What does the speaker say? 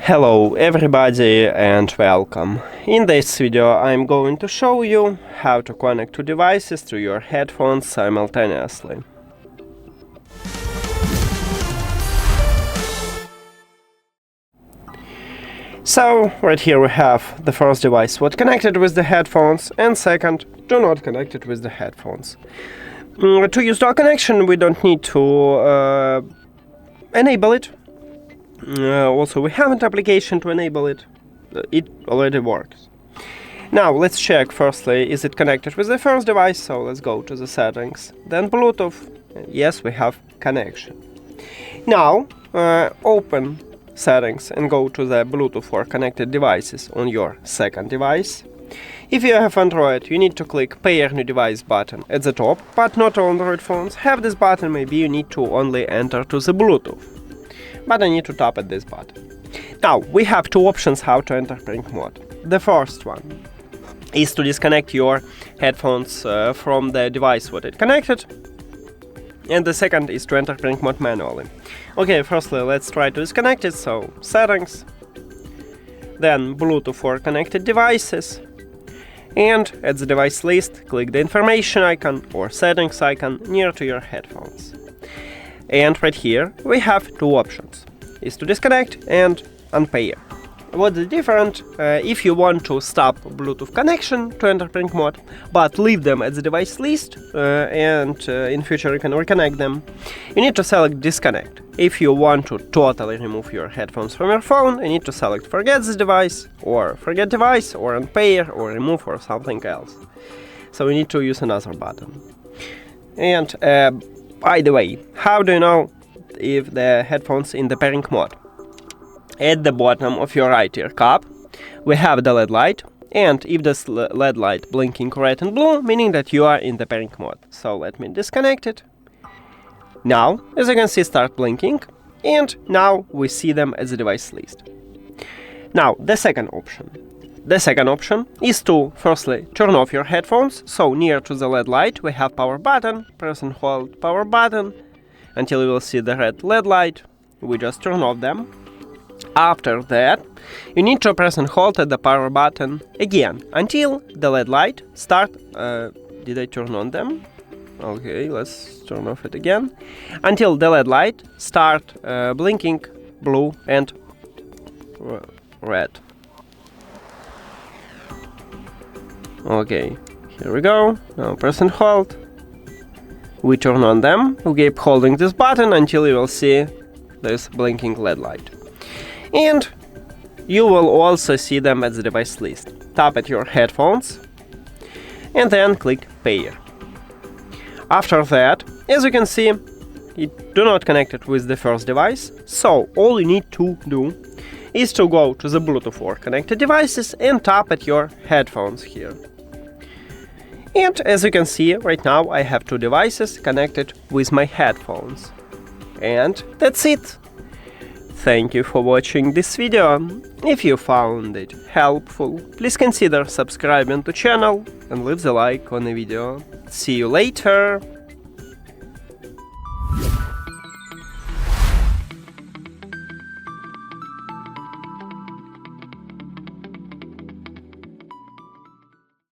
Hello everybody and welcome. In this video I'm going to show you how to connect two devices to your headphones simultaneously. So right here we have the first device what connected with the headphones, and second do not connect it with the headphones. To use dual connection we don't need to enable it. Also, we have an application to enable it. It already works. Now, let's check firstly, is it connected with the first device? So let's go to the settings. Then Bluetooth. Yes, we have connection. Now, open settings and go to the Bluetooth for connected devices on your second device. If you have Android, you need to click Pair New Device button at the top, but not all Android phones have this button. Maybe you need to only enter to the Bluetooth. But I need to tap at this button. Now, we have two options how to enter pairing mode. The first one is to disconnect your headphones from the device what it connected. And the second is to enter pairing mode manually. Okay, firstly, let's try to disconnect it. So, settings, then Bluetooth for connected devices. And at the device list, click the information icon or settings icon near to your headphones. And right here we have two options, is to disconnect and unpair. What's the difference? If you want to stop Bluetooth connection to enter pairing mode, but leave them at the device list and in future you can reconnect them, you need to select disconnect. If you want to totally remove your headphones from your phone, you need to select forget this device, or forget device, or unpair, or remove, or something else. So you need to use another button. And by the way, how do you know if the headphones in the pairing mode? At the bottom of your right ear cup, we have the LED light, and if this LED light blinking red and blue, meaning that you are in the pairing mode. So let me disconnect it. Now, as you can see, start blinking, and now we see them as the device list. Now, the second option. The second option is to firstly turn off your headphones. So near to the LED light we have power button, press and hold power button until you will see the red LED light. We just turn off them. After that you need to press and hold at the power button again until the LED light start. Did I turn on them? Okay, let's turn off it again. Until the LED light start blinking blue and red. Okay, here we go. Now press and hold. We turn on them. We keep holding this button until you will see this blinking LED light. And you will also see them at the device list. Tap at your headphones and then click pair. After that, as you can see, you do not connect it with the first device. So all you need to do is to go to the Bluetooth for connected devices and tap at your headphones here. And as you can see, right now I have two devices connected with my headphones. And that's it. Thank you for watching this video. If you found it helpful, please consider subscribing to the channel and leave the like on the video. See you later!